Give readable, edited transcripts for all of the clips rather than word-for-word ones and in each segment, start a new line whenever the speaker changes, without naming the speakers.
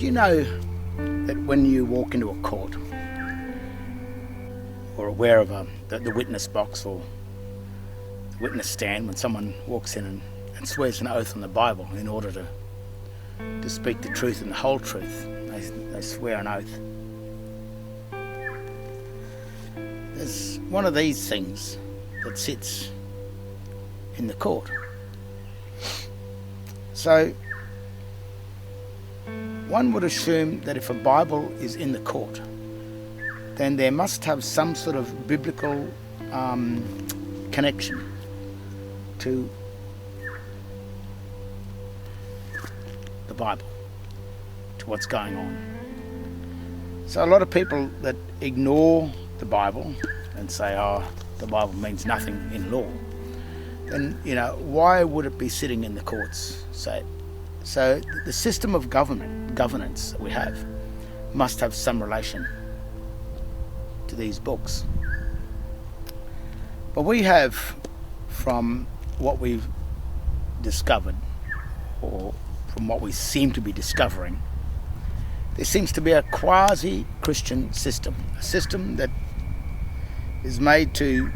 you know that when you walk into a court or aware of the witness box or the witness stand, when someone walks in and swears an oath on the Bible in order to speak the truth and the whole truth, they swear an oath. There's one of these things that sits in the court. So one would assume that if a Bible is in the court, then there must have some sort of biblical connection to the Bible, to what's going on. So a lot of people that ignore the Bible and say, oh, the Bible means nothing in law, then, why would it be sitting in the courts? So the system of governance that we have must have some relation to these books. But we have, from what we've discovered, or from what we seem to be discovering, there seems to be a quasi-Christian system, a system that is made to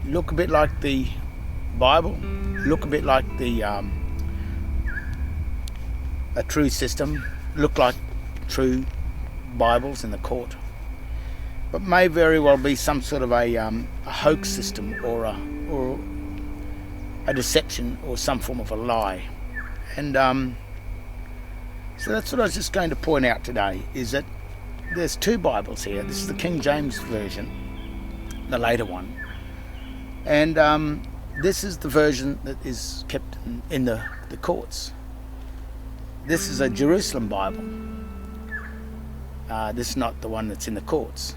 look a bit like the Bible, look a bit like a true system, look like true Bibles in the court, but may very well be some sort of a hoax system or a deception or some form of a lie. And so that's what I was just going to point out today, is that there's two Bibles here. This is the King James Version, the later one, and this is the version that is kept in the courts. This is a Jerusalem Bible. This is not the one that's in the courts.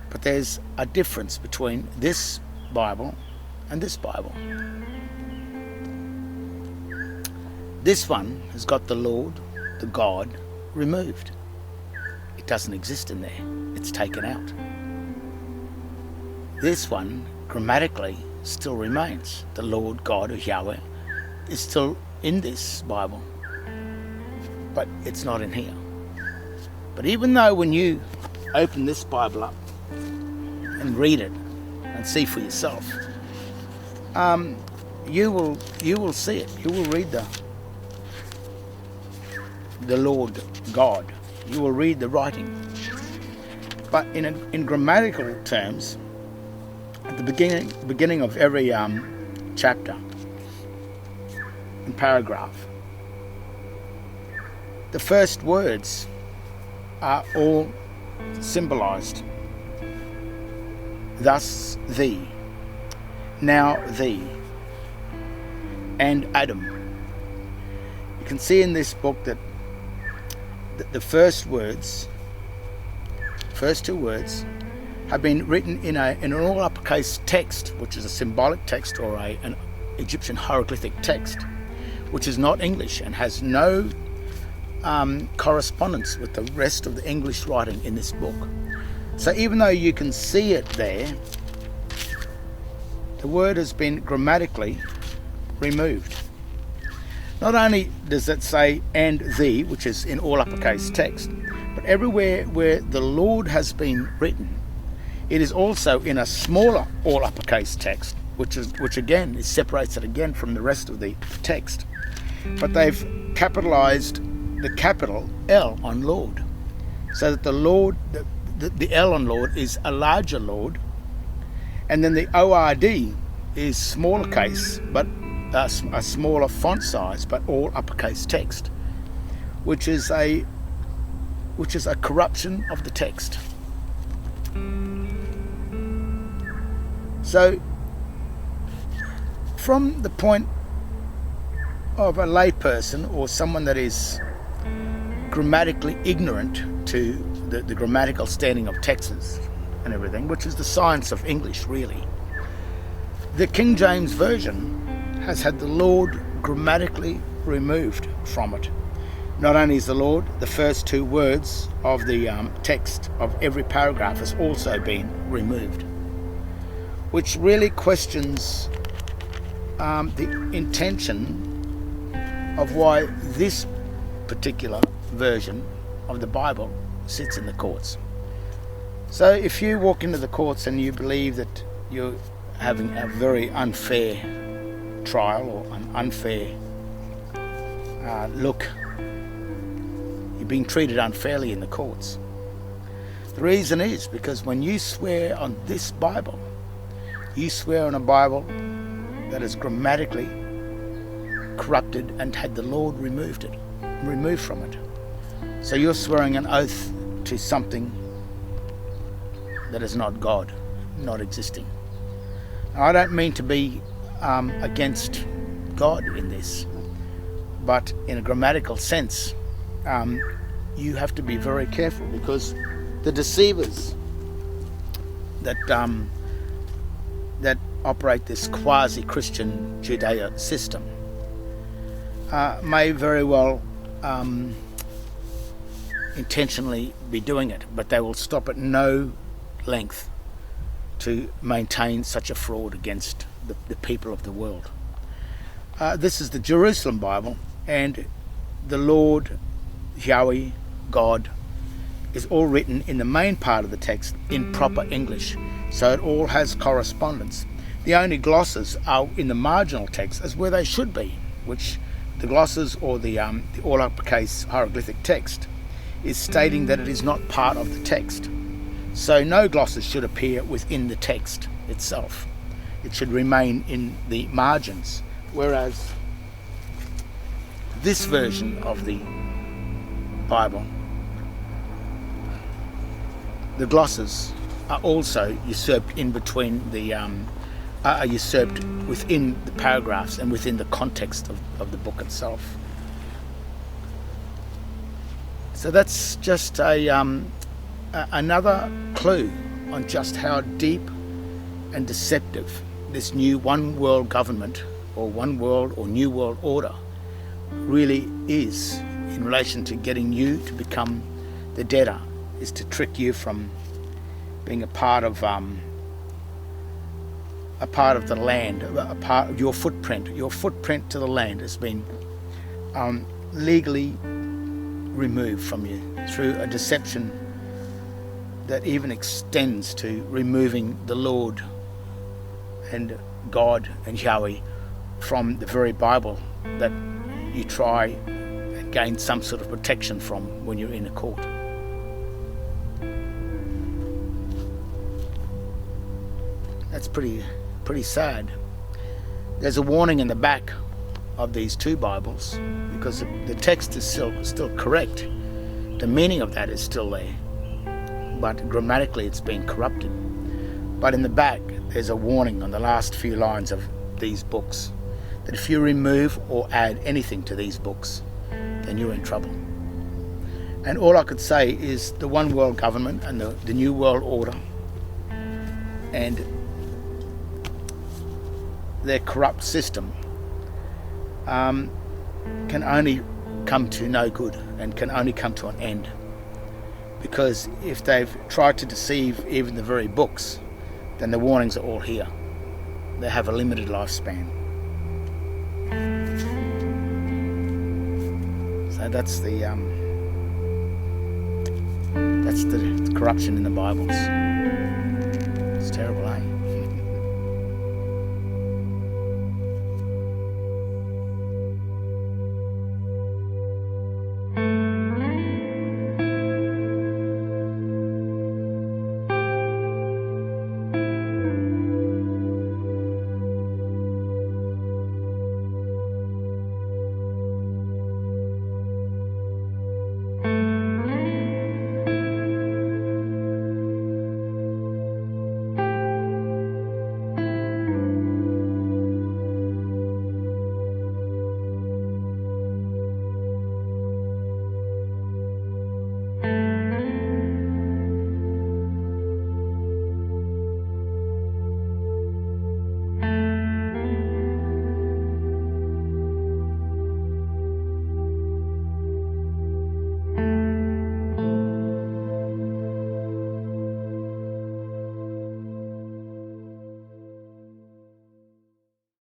But there's a difference between this Bible and this Bible. This one has got the Lord, the God, removed. It doesn't exist in there. It's taken out. This one, grammatically, still remains. The Lord, God, or Yahweh, is still in this Bible, but it's not in here. But even though when you open this Bible up and read it and see for yourself, you will see it. You will read the Lord God. You will read the writing. But in grammatical terms, at the beginning of every chapter and paragraph, the first words are all symbolized. Thus thee, now thee, and Adam. You can see in this book that the first two words have been written in an all uppercase text, which is a symbolic text or an Egyptian hieroglyphic text, which is not English and has no correspondence with the rest of the English writing in this book. So even though you can see it there, the word has been grammatically removed. Not only does it say and thee, which is in all uppercase text, but everywhere where the Lord has been written, it is also in a smaller all uppercase text, which again separates it again from the rest of the text. But they've capitalized the capital L on Lord, so that the Lord, the L on Lord is a larger Lord, and then the ORD is smaller case, but a smaller font size, but all uppercase text, which is a corruption of the text. So, from the point of a layperson or someone that is grammatically ignorant to the grammatical standing of texts and everything, which is the science of English really, the King James Version has had the Lord grammatically removed from it. Not only is the Lord, the first two words of the text of every paragraph has also been removed, which really questions the intention of why this particular version of the Bible sits in the courts. So if you walk into the courts and you believe that you're having a very unfair trial or an unfair look, you're being treated unfairly in the courts. The reason is because when you swear on this Bible, you swear on a Bible that is grammatically corrupted and had the Lord removed from it. So you're swearing an oath to something that is not God, not existing. Now, I don't mean to be against God in this, but in a grammatical sense, you have to be very careful, because the deceivers that operate this quasi-Christian Judeo system may very well intentionally be doing it, but they will stop at no length to maintain such a fraud against the people of the world. This is the Jerusalem Bible, and the Lord, Yahweh, God, is all written in the main part of the text in proper English, so it all has correspondence. The only glosses are in the marginal text, as where they should be, which the glosses, or the all uppercase hieroglyphic text, is stating that it is not part of the text. So no glosses should appear within the text itself. It should remain in the margins, whereas this version of the Bible, the glosses are also usurped in between the are usurped within the paragraphs and within the context of the book itself. So that's just another clue on just how deep and deceptive this new one world government, or one world or new world order, really is in relation to getting you to become the debtor, is to trick you from being a part of the land, a part of your footprint. Your footprint to the land has been legally removed from you through a deception that even extends to removing the Lord and God and Yahweh from the very Bible that you try and gain some sort of protection from when you're in a court. That's pretty sad. There's a warning in the back of these two Bibles, because the text is still correct. The meaning of that is still there, but grammatically it's been corrupted. But in the back there's a warning on the last few lines of these books that if you remove or add anything to these books, then you're in trouble. And all I could say is the one world government and the new world order and their corrupt system can only come to no good and can only come to an end, because if they've tried to deceive even the very books, then the warnings are all here. They have a limited lifespan. So that's the corruption in the Bibles.